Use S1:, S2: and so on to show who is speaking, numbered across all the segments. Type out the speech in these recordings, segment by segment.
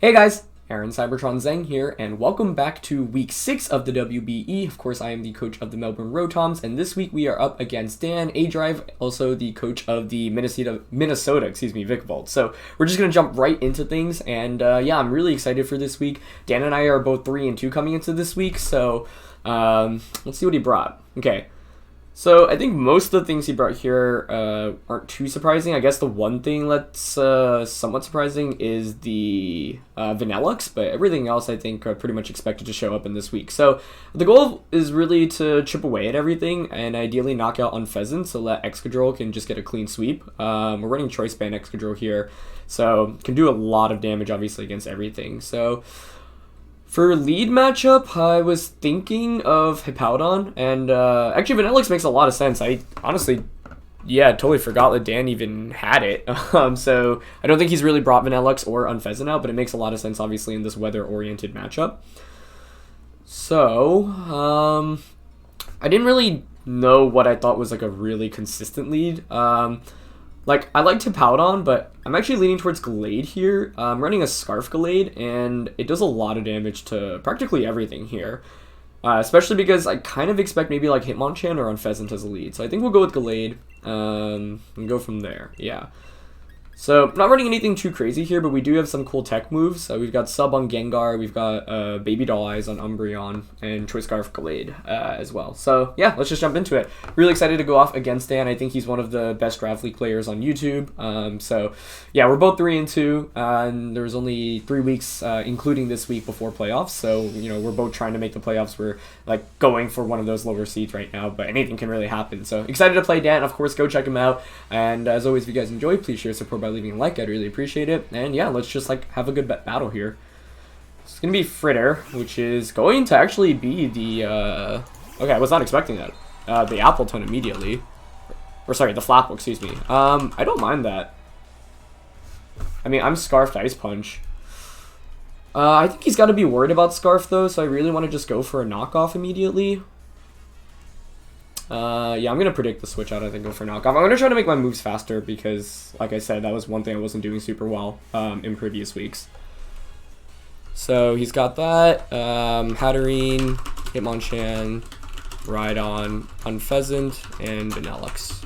S1: Hey guys, Aaron Cybertron Zeng here, and welcome back to week 6 of the WBE. Of course, I am the coach of the Melbourne Rotoms, and this week we are up against Dan, aDrive, also the coach of the Minnesota Vikvaolts. So we're just gonna jump right into things, and yeah, I'm really excited for this week. Dan and I are both 3-2 coming into this week, so let's see what he brought. Okay. So I think most of the things he brought here aren't too surprising. I guess the one thing that's somewhat surprising is the Vanillux, but everything else I think are pretty much expected to show up in this week. So the goal is really to chip away at everything and ideally knock out Unpheasant so that Excadrill can just get a clean sweep. We're running Choice Band Excadrill here, so can do a lot of damage obviously against everything. So for lead matchup, I was thinking of Hippowdon, and actually Vanillux makes a lot of sense. I honestly, totally forgot that Dan even had it. So I don't think he's really brought Vanillux or Unpheasant out, but it makes a lot of sense, obviously, in this weather-oriented matchup. So, I didn't really know what I thought was like a really consistent lead. Like, I liked Hippowdon, but I'm actually leaning towards Gallade here. I'm running a Scarf Gallade, and it does a lot of damage to practically everything here. Especially because I kind of expect maybe like Hitmonchan or Unpheasant as a lead. So I think we'll go with Gallade, and go from there, yeah. So, not running anything too crazy here, but we do have some cool tech moves. We've got Sub on Gengar, we've got Baby Doll Eyes on Umbreon, and Choice Scarf Gallade as well. So, yeah, let's just jump into it. Really excited to go off against Dan. I think he's one of the best Draft League players on YouTube. So, yeah, we're both 3-2, and there's only 3 weeks, including this week, before playoffs. So, you know, we're both trying to make the playoffs. We're, like, going for one of those lower seeds right now, but anything can really happen. So, excited to play Dan. Of course, go check him out. And as always, if you guys enjoy, please share, support by leaving a like. I'd really appreciate it. And yeah, let's just like have a good battle here. It's gonna be Fritter, which is going to actually be the okay, I was not expecting that. The Appleton immediately, or sorry, the Flapple, excuse me. I don't mind that. I mean, I'm Scarfed Ice Punch. I think he's got to be worried about Scarf though, so I really want to just go for a knockoff immediately. Yeah, I'm going to predict the switch out, I think, go for knockoff. I'm going to try to make my moves faster because, like I said, that was one thing I wasn't doing super well in previous weeks. So he's got that, Hatterene, Hitmonchan, Rhydon, Unpheasant, and Vanillux.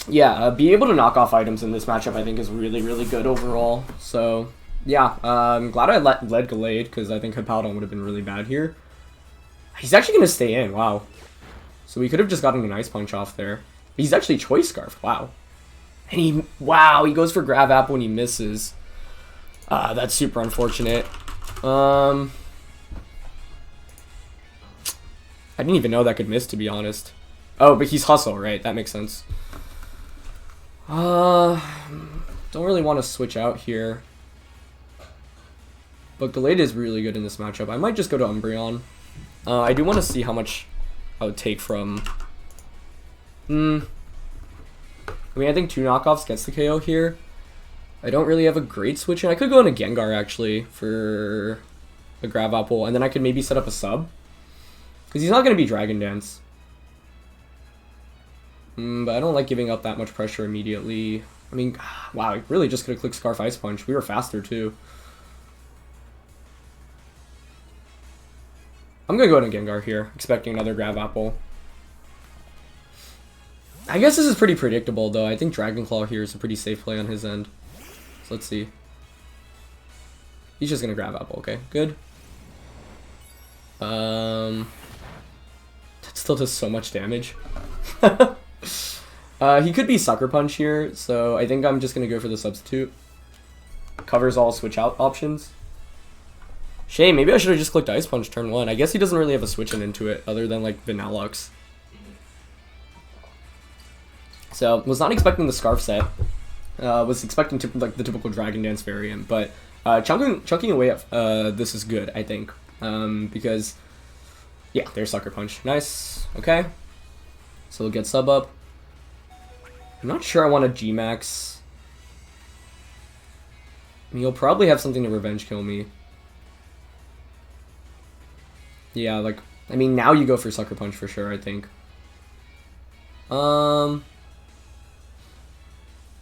S1: Yeah, be able to knock off items in this matchup I think is really, really good overall. So, yeah, I'm glad I led Gallade because I think Hippowdon would have been really bad here. He's actually going to stay in, wow. So we could have just gotten an Ice Punch off there. He's actually Choice Scarf. Wow. And he goes for Grav Apple when he misses. That's super unfortunate. I didn't even know that could miss, to be honest. Oh, but he's Hustle, right? That makes sense. Don't really want to switch out here. But Gallade is really good in this matchup. I might just go to Umbreon. I do want to see how much I would take from... I mean, I think 2 knockoffs gets the KO here. I don't really have a great switch in. I could go into Gengar, actually, for a Grav Apple, and then I could maybe set up a sub. Because he's not going to be Dragon Dance. But I don't like giving up that much pressure immediately. I mean, wow, I really just could have clicked Scarf Ice Punch. We were faster, too. I'm going to go to Gengar here, expecting another Grav Apple. I guess this is pretty predictable, though. I think Dragon Claw here is a pretty safe play on his end. So let's see. He's just going to Grav Apple, okay, good. That still does so much damage. He could be Sucker Punch here, so I think I'm just going to go for the substitute. Covers all switch out options. Shame, maybe I should have just clicked Ice Punch turn 1. I guess he doesn't really have a switch in into it other than like Vanillux. So, was not expecting the Scarf set. Was expecting like the typical Dragon Dance variant, but chunking away at this is good, I think. Because, yeah, there's Sucker Punch. Nice, okay. So we'll get sub up. I'm not sure I want a G-Max. I mean, he'll probably have something to revenge kill me. Yeah, like, I mean, now you go for Sucker Punch for sure, I think.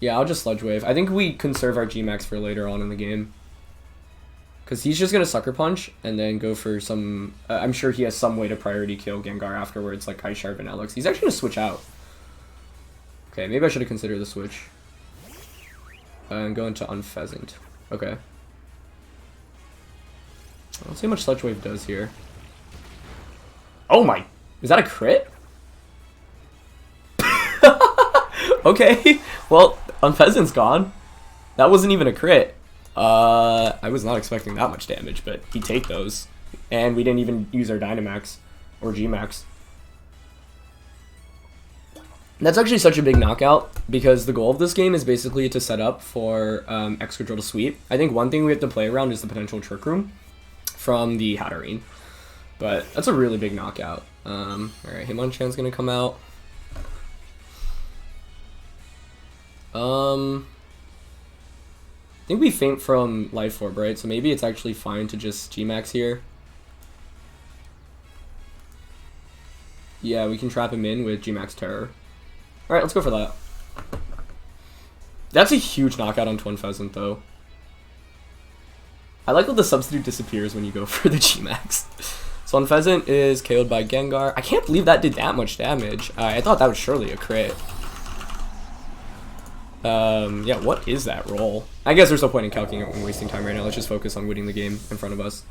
S1: Yeah, I'll just Sludge Wave. I think we conserve our G-Max for later on in the game. Because he's just going to Sucker Punch and then go for some... I'm sure he has some way to priority kill Gengar afterwards, like Ice Shard and Alex. He's actually going to switch out. Okay, maybe I should have considered the switch. And go into Unpheasant. Okay. I don't see how much Sludge Wave does here. Oh my... Is that a crit? Okay. Well, Unpheasant's gone. That wasn't even a crit. I was not expecting that much damage, but he'd take those. And we didn't even use our Dynamax. Or Gmax. That's actually such a big knockout, because the goal of this game is basically to set up for Excadrill to sweep. I think one thing we have to play around is the potential Trick Room from the Hatterene. But that's a really big knockout. Alright, Hitmonchan's gonna come out. I think we faint from Life Orb, right? So maybe it's actually fine to just Gmax here. Yeah, we can trap him in with Gmax Terror. Alright, let's go for that. That's a huge knockout on Twin Pheasant, though. I like that the substitute disappears when you go for the Gmax. So Unpheasant is KO'd by Gengar. I can't believe that did that much damage. I thought that was surely a crit. Yeah, what is that roll? I guess there's no point in calculating it and wasting time right now. Let's just focus on winning the game in front of us.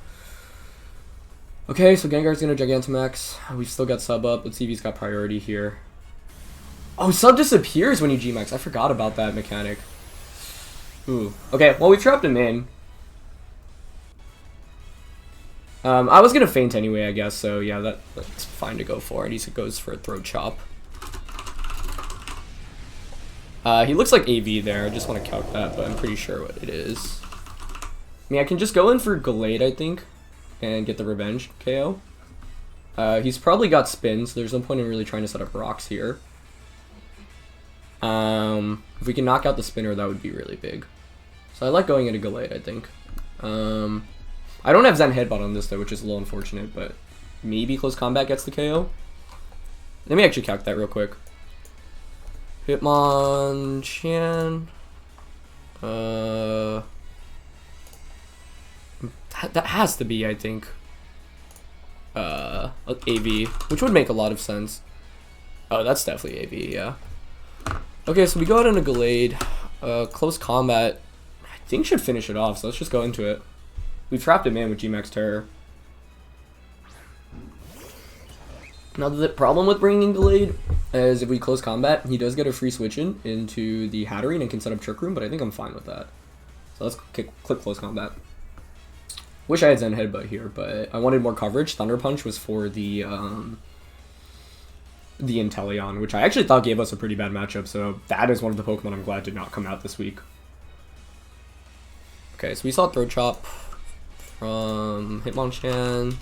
S1: Okay, so Gengar's gonna Gigantamax. We've still got sub up. Let's see if he's got priority here. Oh, sub disappears when you Gmax. I forgot about that mechanic. Ooh. Okay, well, we trapped him in. I was gonna feint anyway, I guess, so yeah, that's fine to go for. And he goes for a Throat Chop. He looks like AV there. I just want to calc that, but I'm pretty sure what it is. I mean, I can just go in for Gallade, I think, and get the Revenge KO. He's probably got Spin, so there's no point in really trying to set up rocks here. If we can knock out the Spinner, that would be really big. So I like going into Gallade, I think. I don't have Zen Headbutt on this, though, which is a little unfortunate, but maybe Close Combat gets the KO. Let me actually calc that real quick. Hitmonchan. That has to be, I think, AV, which would make a lot of sense. Oh, that's definitely AV, yeah. Okay, so we go out into Gallade. Close Combat, I think, should finish it off, so let's just go into it. We trapped him in with Gmax Terror. Now, the problem with bringing Gallade is if we close combat, he does get a free switch in into the Hatterene and can set up Trick Room, but I think I'm fine with that. So let's click close combat. Wish I had Zen Headbutt here, but I wanted more coverage. Thunder Punch was for the Inteleon, which I actually thought gave us a pretty bad matchup, so that is one of the Pokemon I'm glad did not come out this week. Okay, so we saw Throat Chop from Hitmonchan.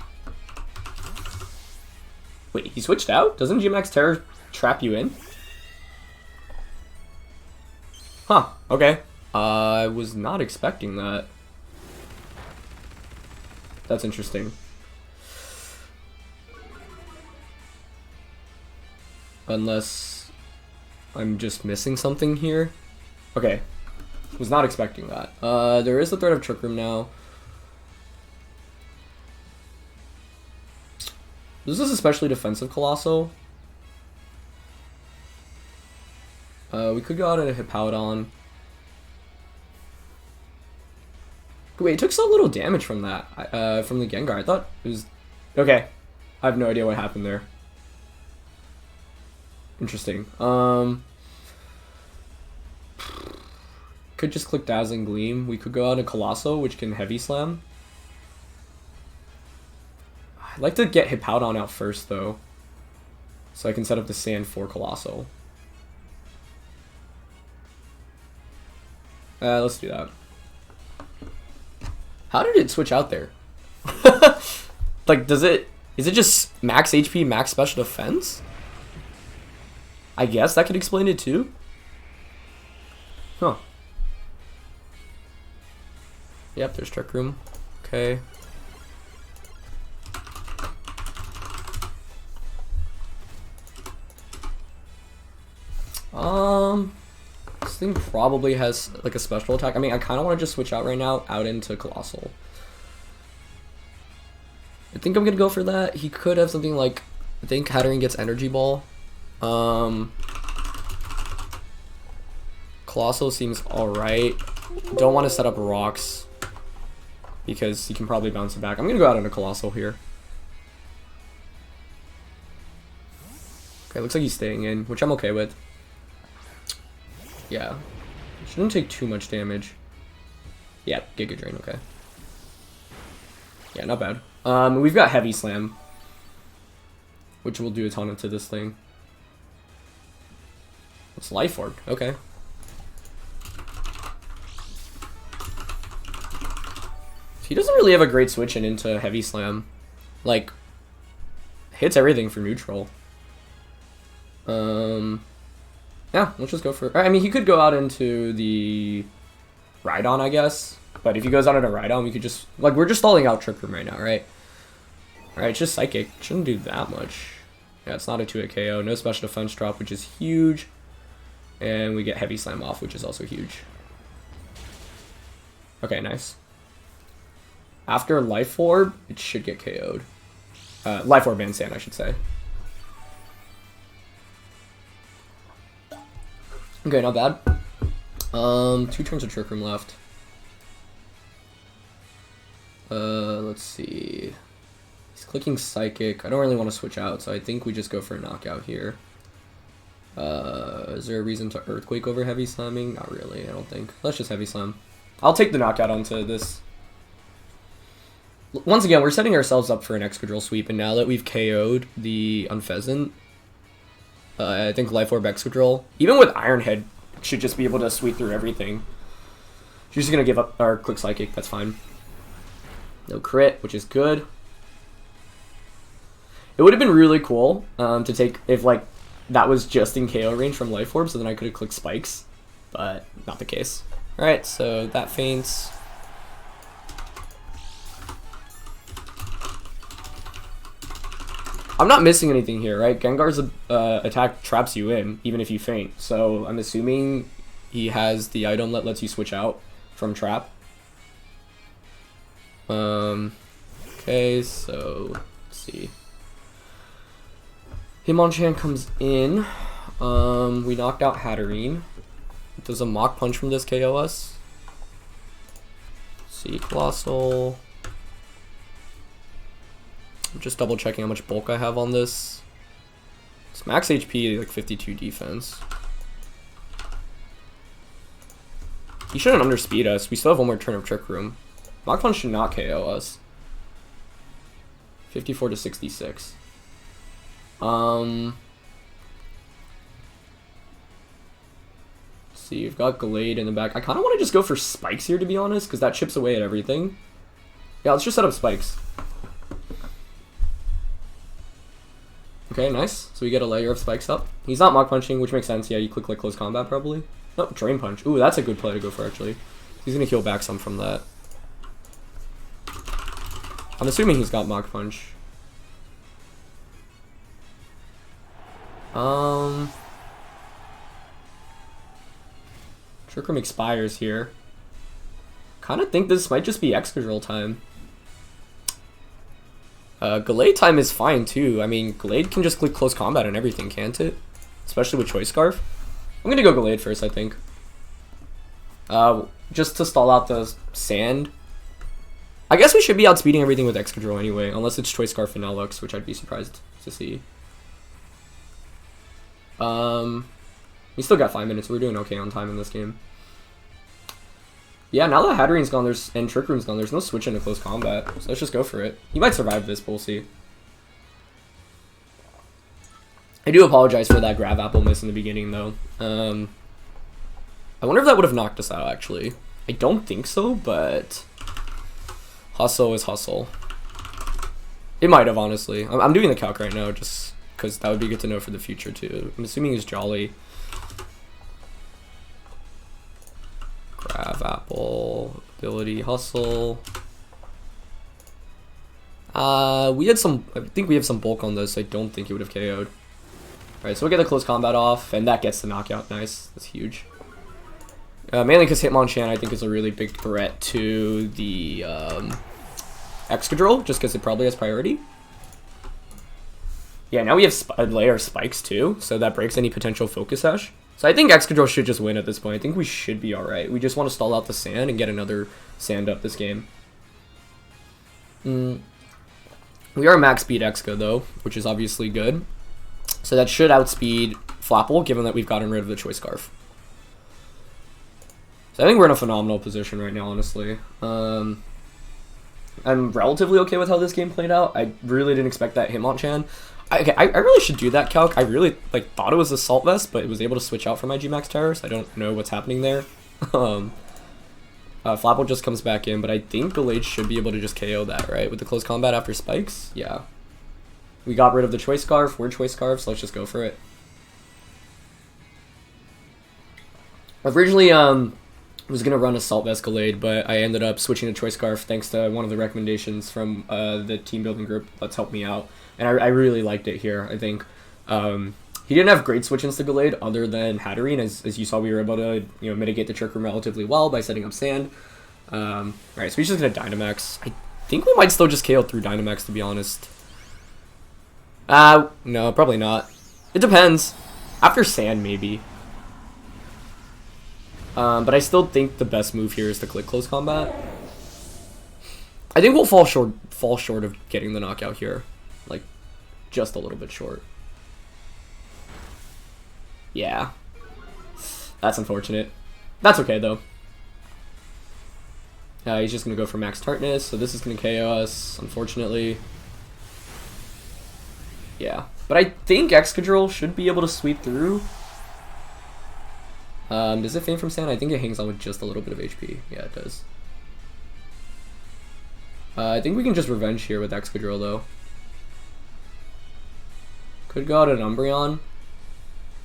S1: Wait, he switched out? Doesn't Gmax Terror trap you in? Huh, okay. I was not expecting that. That's interesting. Unless I'm just missing something here. Okay. Was not expecting that. There is the threat of Trick Room now. This is especially defensive Colossal. We could go out into Hippowdon. Wait, it took so little damage from that, from the Gengar. I thought it was... Okay. I have no idea what happened there. Interesting. Could just click Dazzling Gleam. We could go out into Colossal, which can Heavy Slam. I'd like to get Hippowdon out first, though, so I can set up the Sand for Colossal. Let's do that. How did it switch out there? Like, is it just max HP, max special defense? I guess that could explain it too. Huh. Yep, there's Trick Room. Okay. This thing probably has like a special attack. I mean, I kind of want to just switch out right now, out into Colossal. I think I'm gonna go for that. He could have something like, I think Hatterene gets Energy Ball. Colossal seems alright. Don't want to set up rocks because he can probably bounce it back. I'm gonna go out on a Colossal here. Okay, looks like he's staying in, which I'm okay with. Yeah. Shouldn't take too much damage. Yeah, Giga Drain, okay. Yeah, not bad. We've got Heavy Slam, which will do a ton to this thing. It's Life Orb, okay. He doesn't really have a great switch in into Heavy Slam. Like, hits everything for neutral. Yeah, let's just go for... I mean, he could go out into the Rhydon, I guess. But if he goes out into Rhydon, we could just... Like, we're just stalling out Trick Room right now, right? Alright, it's just Psychic. Shouldn't do that much. Yeah, it's not a 2-hit KO. No special defense drop, which is huge. And we get Heavy Slam off, which is also huge. Okay, nice. After Life Orb, it should get KO'd. Life Orb and Sand, I should say. Okay, not bad. 2 turns of Trick Room left. Let's see. He's clicking Psychic. I don't really want to switch out, so I think we just go for a knockout here. Is there a reason to Earthquake over Heavy Slamming? Not really, I don't think. Let's just Heavy Slam. I'll take the knockout onto this. Once again, we're setting ourselves up for an Excadrill sweep, and now that we've KO'd the Unpheasant, I think Life Orb Excadrill, even with Iron Head, should just be able to sweep through everything. She's just gonna give up our Click Psychic, that's fine. No crit, which is good. It would have been really cool to take if like that was just in KO range from Life Orb, so then I could have clicked Spikes, but not the case. Alright, so that faints. I'm not missing anything here, right? Gengar's attack traps you in, even if you faint. So I'm assuming he has the item that lets you switch out from trap. Okay, so let's see. Hitmonchan comes in. We knocked out Hatterene. Does a Mach Punch from this KO us? Let's see, Colossal. I'm just double checking how much bulk I have on this. It's max HP, like 52 defense. He shouldn't underspeed us. We still have one more turn of Trick Room. Mach Punch should not KO us. 54 to 66. Let's see, you've got Glade in the back. I kind of want to just go for Spikes here, to be honest, because that chips away at everything. Yeah, let's just set up Spikes. Okay, nice. So we get a layer of Spikes up. He's not Mach Punching, which makes sense. Yeah, you click like Close Combat probably. Oh, Drain Punch. Ooh, that's a good play to go for, actually. He's going to heal back some from that. I'm assuming he's got Mach Punch. Trick Room expires here. Kind of think this might just be Excadrill time. Glade time is fine too. I mean, Glade can just click Close Combat and everything, can't it? Especially with Choice Scarf. I'm gonna go Glade first, I think. Just to stall out the Sand. I guess we should be outspeeding everything with Excadrill anyway, unless it's Choice Scarf and Nulux, which I'd be surprised to see. We still got 5 minutes. We're doing okay on time in this game. Yeah, now that Hatterene's gone, and Trick Room's gone, there's no switch into Close Combat. So let's just go for it. He might survive this, but we'll see. I do apologize for that Grab Apple miss in the beginning, though. I wonder if that would have knocked us out, actually. I don't think so, but... Hustle is hustle. It might have, honestly. I'm doing the calc right now, just because that would be good to know for the future, too. I'm assuming he's Jolly. Grab Apple, ability, hustle. We had some, I think we have some bulk on this. I don't think he would have KO'd. Alright, so we'll get the Close Combat off, and that gets the knockout. Nice. That's huge. Mainly because Hitmonchan, I think, is a really big threat to the Excadrill, just because it probably has priority. Yeah, now we have a layer of spikes too, so that breaks any potential focus sash. So I think Excadrill should just win at this point. I think we should be alright. We just want to stall out the sand and get another sand up this game. We are max speed Exca though, which is obviously good. So that should outspeed Flapple, given that we've gotten rid of the Choice Scarf. So I think we're in a phenomenal position right now, honestly. I'm relatively okay with how this game played out. I really didn't expect that Hitmonchan. I really should do that calc. I really thought it was Assault Vest, but it was able to switch out for my Gmax Terrors. I don't know what's happening there. Flapple just comes back in, but I think Gallade should be able to just KO that, right? With the close combat after spikes? Yeah. We got rid of the Choice Scarf. We're Choice Scarf, so let's just go for it. Originally, was going to run Assault Vest Gallade, but I ended up switching to Choice Scarf thanks to one of the recommendations from the team building group that's helped me out. And I really liked it here, I think. He didn't have great switch-ins to Gallade other than Hatterene. As you saw, we were able to mitigate the Trick Room relatively well by setting up Sand. Alright, so he's just going to Dynamax. I think we might still just KO through Dynamax, to be honest. No, probably not. It depends. After Sand, maybe. But I still think the best move here is to click Close Combat. I think we'll fall short of getting the knockout here. Like, just a little bit short. Yeah. That's unfortunate. That's okay, though. He's just going to go for Max Tartness, so this is going to KO us, unfortunately. Yeah. But I think Excadrill should be able to sweep through. Does it faint from Sand? I think it hangs on with just a little bit of HP. Yeah, it does. I think we can just Revenge here with Excadrill, though. Could go out an Umbreon.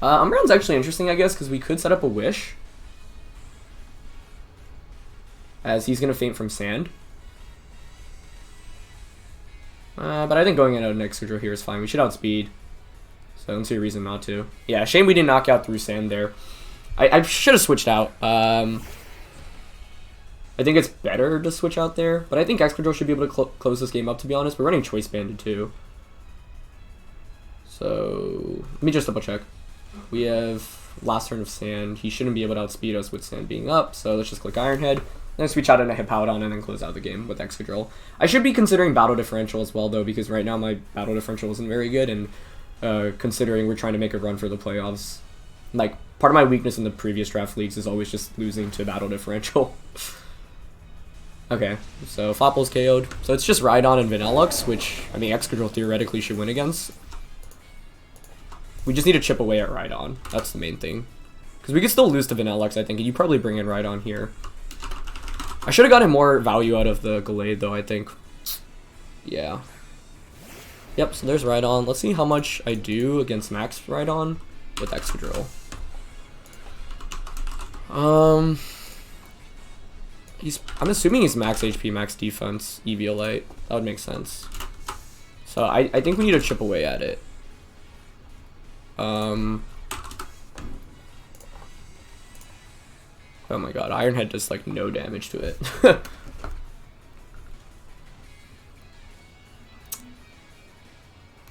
S1: Umbreon's actually interesting, I guess, because we could set up a Wish. As he's going to faint from Sand. But I think going in an Excadrill here is fine. We should outspeed. So I don't see a reason not to. Yeah, shame we didn't knock out through Sand there. I should have switched out. I think it's better to switch out there. But I think Excadrill should be able to close this game up, to be honest. We're running Choice Banded, too. So let me just double check. We have last turn of Sand. He shouldn't be able to outspeed us with Sand being up, so let's just click Iron Head. Then switch out into Hippowdon and then close out the game with Excadrill. I should be considering Battle Differential as well, though, because right now my Battle Differential isn't very good, and considering we're trying to make a run for the playoffs. Like, part of my weakness in the previous draft leagues is always just losing to Battle Differential. Okay, so Flapple's KO'd. So it's just Rhydon and Vanillux, which, I mean, Excadrill theoretically should win against. We just need to chip away at Rhydon. That's the main thing. Because we could still lose to Vanillux, I think, and you probably bring in Rhydon here. I should have gotten more value out of the Gallade, though, I think. Yeah. Yep, so there's Rhydon. Let's see how much I do against Max Rhydon with Excadrill. I'm assuming he's max HP, max defense, Eviolite. That would make sense. So I think we need to chip away at it. Oh my god, Iron Head does like no damage to it.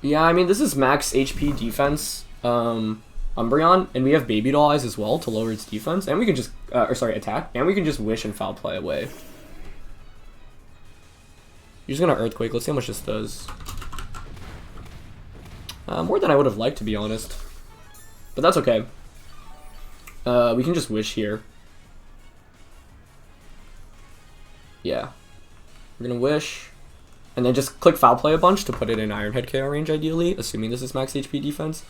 S1: Yeah, I mean, this is max HP defense Umbreon, and we have Baby Doll Eyes as well to lower its defense, and we can just, attack, and we can just Wish and Foul Play away. You're just gonna Earthquake. Let's see how much this does. More than I would have liked, to be honest. But that's okay. We can just Wish here. Yeah. We're gonna Wish. And then just click Foul Play a bunch to put it in Iron Head KO range, ideally, assuming this is max HP defense.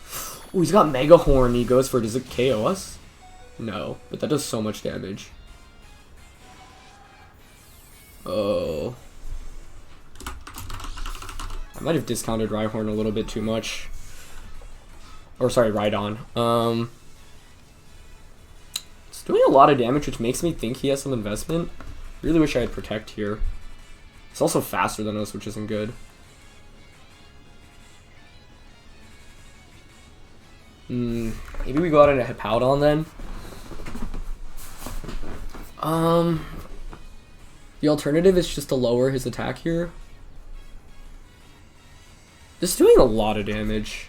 S1: Ooh, he's got Mega Horn. He goes for, does it KO us? No, but that does so much damage. Oh. I might have discounted Rhyhorn a little bit too much. Or, sorry, Rhydon. It's doing a lot of damage, which makes me think he has some investment. Really wish I had Protect here. It's also faster than us, which isn't good. Maybe we go out into Hippowdon then. The alternative is just to lower his attack here. This is doing a lot of damage.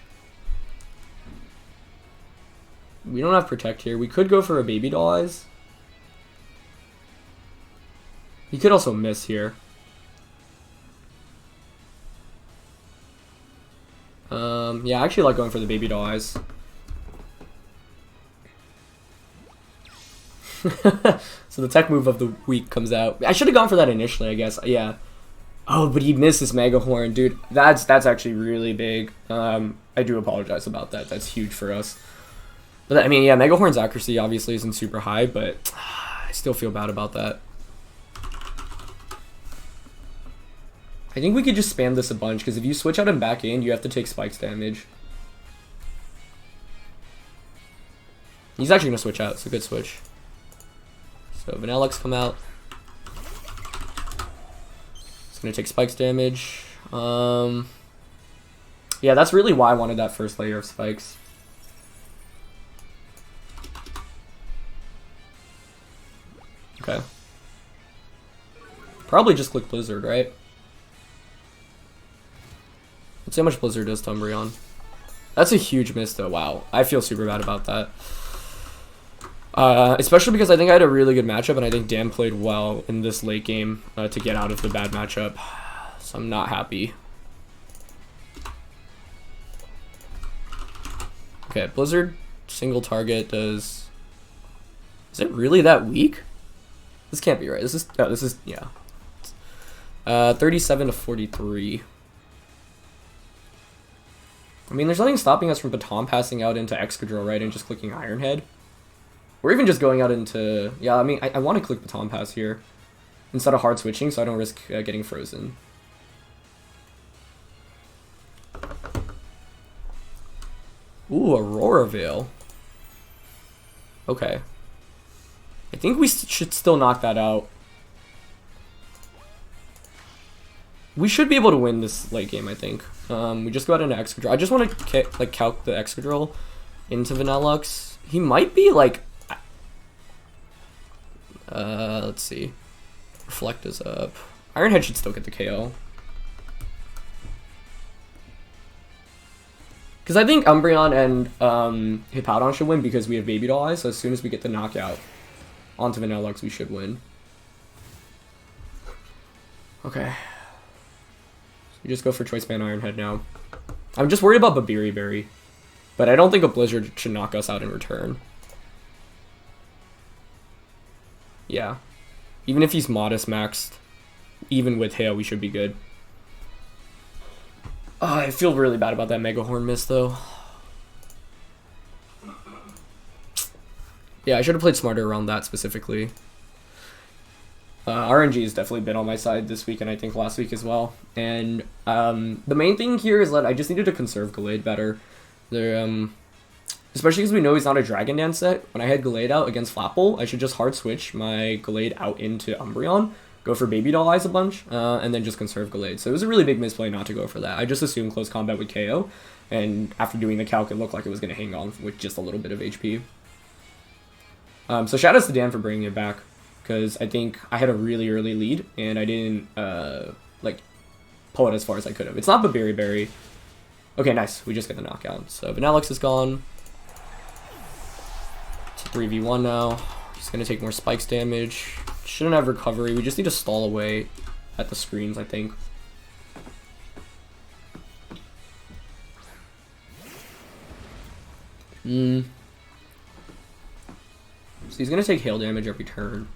S1: We don't have Protect here. We could go for a Baby Doll Eyes. He could also miss here. Yeah, I actually like going for the Baby Doll Eyes. So the tech move of the week comes out. I should have gone for that initially, I guess. Yeah. Oh, but he missed his Mega Horn, dude. That's actually really big. I do apologize about that. That's huge for us. But I mean, yeah, Mega Horn's accuracy obviously isn't super high, but I still feel bad about that. I think we could just spam this a bunch, because if you switch out and back in, you have to take spikes damage. He's actually going to switch out. It's a good switch. So Vanillux come out. It's going to take spikes damage. Yeah, that's really why I wanted that first layer of spikes. Okay. Probably just click Blizzard, right? Let's see how much Blizzard does to Umbreon. That's a huge miss, though. Wow. I feel super bad about that. Especially because I think I had a really good matchup, and I think Dan played well in this late game to get out of the bad matchup. So I'm not happy. Okay, Blizzard single target does... Is it really that weak? This can't be right. This is yeah. 37 to 43. I mean, there's nothing stopping us from baton passing out into Excadrill, right, and just clicking Iron Head. Or even just going out into... Yeah, I mean, I want to click baton pass here instead of hard switching, so I don't risk getting frozen. Ooh, Aurora Veil. Okay. I think we should still knock that out. We should be able to win this late game, I think. We just go out into Excadrill. I just want to like calc the Excadrill into Vanillux. He might be like... let's see. Reflect is up. Iron Head should still get the KO. Because I think Umbreon and Hippowdon should win because we have Baby Doll Eyes, so as soon as we get the knockout onto Vanillux, we should win. Okay. So we just go for Choice Band Iron Head now. I'm just worried about Babiri Berry, but I don't think a Blizzard should knock us out in return. Yeah. Even if he's modest maxed, even with Hail, we should be good. Oh, I feel really bad about that Mega Horn miss, though. Yeah, I should have played smarter around that specifically. RNG has definitely been on my side this week, and I think last week as well. And the main thing here is that I just needed to conserve Gallade better. Especially because we know he's not a Dragon Dance set. When I had Gallade out against Flapple, I should just hard switch my Gallade out into Umbreon, go for Baby Doll Eyes a bunch, and then just conserve Gallade. So it was a really big misplay not to go for that. I just assumed close combat would KO, and after doing the calc, it looked like it was going to hang on with just a little bit of HP. So shout outs to Dan for bringing it back, because I think I had a really early lead, and I didn't like pull it as far as I could have. It's not Babiri Berry. Okay, nice. We just got the knockout. So Vanillux is gone. It's a 3v1 now. He's going to take more spikes damage. Shouldn't have recovery. We just need to stall away at the screens, I think. So he's going to take hail damage every turn.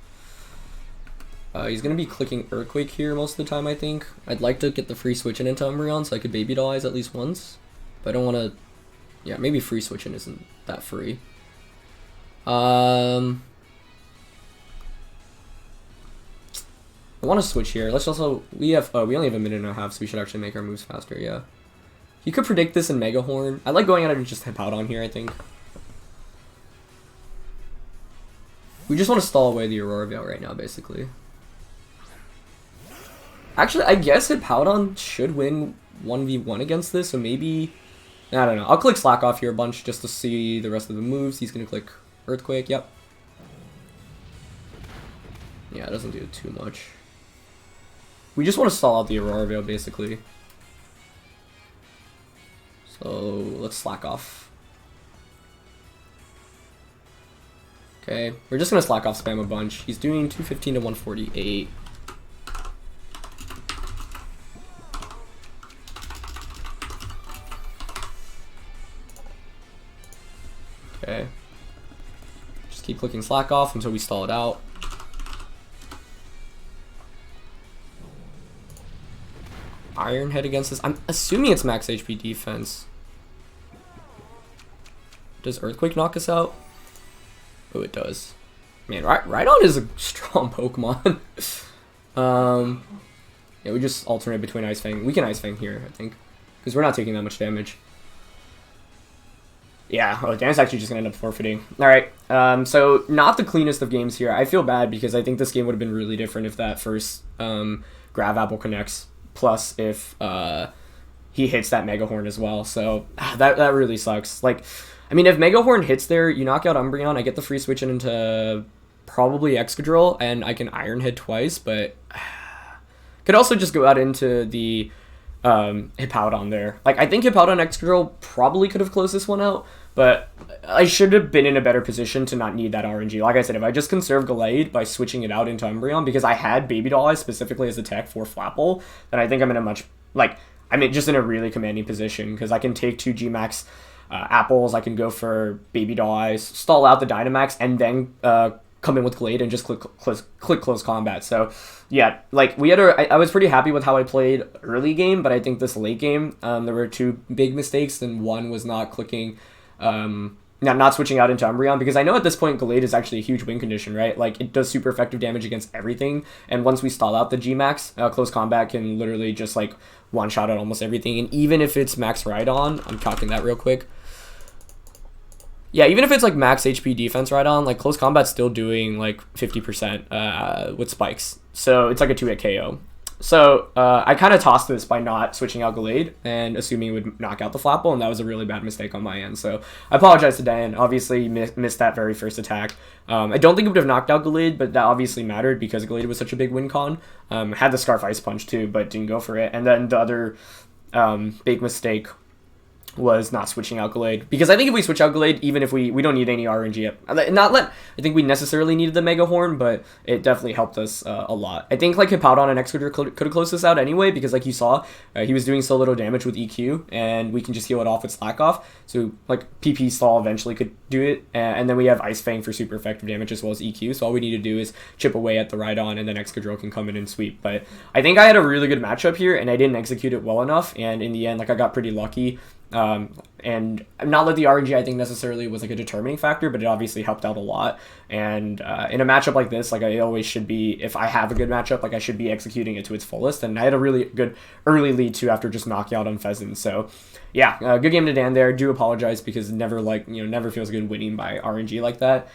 S1: He's going to be clicking Earthquake here most of the time, I think. I'd like to get the free switch in into Umbreon so I could Baby Doll Eyes at least once. But I don't want to... Yeah, maybe free switching isn't that free. I want to switch here. Let's also... We only have a minute and a half, so we should actually make our moves faster, yeah. You could predict this in Mega Horn. I like going out and just Hippowdon here, I think. We just want to stall away the Aurora Veil right now, basically. Actually, I guess Hippowdon should win 1v1 against this, so maybe... I don't know. I'll click Slack Off here a bunch just to see the rest of the moves. He's going to click Earthquake, yep. Yeah, it doesn't do too much. We just want to stall out the Aurora Veil, basically. So let's slack off. Okay, we're just gonna slack off spam a bunch. He's doing 215 to 148. Okay. Just keep clicking slack off until we stall it out. Iron Head against this. I'm assuming it's max HP defense. Does Earthquake knock us out? Oh, it does. Man, Rhydon is a strong Pokemon. Yeah, we just alternate between Ice Fang. We can Ice Fang here, I think, because we're not taking that much damage. Yeah, oh, Dan's actually just going to end up forfeiting. Alright, so not the cleanest of games here. I feel bad because I think this game would have been really different if that first Grav Apple connects, plus if he hits that Mega Horn as well. So that really sucks. Like, I mean, if Mega Horn hits there, you knock out Umbreon, I get the free switch into probably Excadrill, and I can Iron Head twice, but could also just go out into the Hippowdon there. Like, I think Hippowdon Excadrill probably could have closed this one out, but I should have been in a better position to not need that RNG. Like I said, if I just conserve Gallade by switching it out into Umbreon, because I had Baby Doll Eyes specifically as a tech for Flapple, then I think I'm in a much, like, I'm just in a really commanding position, because I can take 2 Gmax apples, I can go for Baby Doll Eyes, stall out the Dynamax, and then come in with Glade and just click close combat. So yeah, like I was pretty happy with how I played early game, but I think this late game, there were 2 big mistakes, and one was not clicking, not switching out into Umbreon, because I know at this point Glade is actually a huge win condition, right? Like, it does super effective damage against everything, and once we stall out the Gmax, close combat can literally just like one-shot at almost everything, and even if it's max Rhydon, I'm calculating that real quick. Yeah, even if it's like max HP defense Rhydon, like close combat's still doing like 50% with spikes. So it's like a 2-hit KO. So I kind of tossed this by not switching out Gallade and assuming it would knock out the Flapple, and that was a really bad mistake on my end. So I apologize to Dan. Obviously, missed that very first attack. I don't think it would have knocked out Gallade, but that obviously mattered because Gallade was such a big win con. Had the Scarf Ice Punch too, but didn't go for it. And then the other big mistake was not switching out Gallade, because I think if we switch out Gallade, even if we don't need any RNG, I think we necessarily needed the Mega Horn, but it definitely helped us a lot. I think like Hippowdon and Excadrill could have closed this out anyway, because like you saw, he was doing so little damage with EQ, and we can just heal it off with Slack Off. So like PP Stall eventually could do it, and then we have Ice Fang for super effective damage as well as EQ. So all we need to do is chip away at the Rhydon, and then Excadrill can come in and sweep. But I think I had a really good matchup here, and I didn't execute it well enough, and in the end, like, I got pretty lucky. And not that the RNG I think necessarily was like a determining factor, but it obviously helped out a lot. And in a matchup like this, like I always should be, if I have a good matchup, like I should be executing it to its fullest. And I had a really good early lead too after just knocking out on Pheasant. So yeah, good game to Dan there. Do apologize because it never never feels good winning by RNG like that.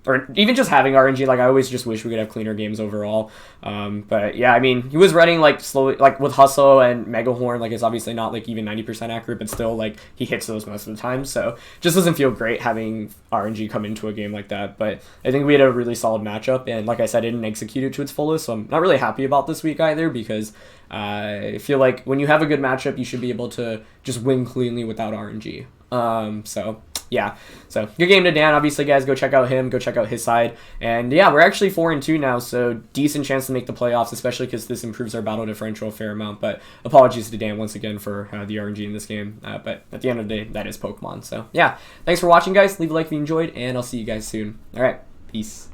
S1: Or even just having RNG, like I always just wish we could have cleaner games overall. But yeah, I mean, he was running like slowly, like with Hustle and Mega Horn, like it's obviously not like even 90% accurate, but still like he hits those most of the time. So just doesn't feel great having RNG come into a game like that. But I think we had a really solid matchup, and like I said, I didn't execute it to its fullest. So I'm not really happy about this week either, because I feel like when you have a good matchup, you should be able to just win cleanly without RNG. So yeah, so good game to Dan. Obviously, guys, go check out him, go check out his side, and yeah, we're actually 4-2 now, so decent chance to make the playoffs, especially because this improves our battle differential a fair amount. But apologies to Dan once again for the RNG in this game, but at the end of the day, that is Pokemon. So yeah, thanks for watching, guys. Leave a like if you enjoyed, and I'll see you guys soon. All right, peace.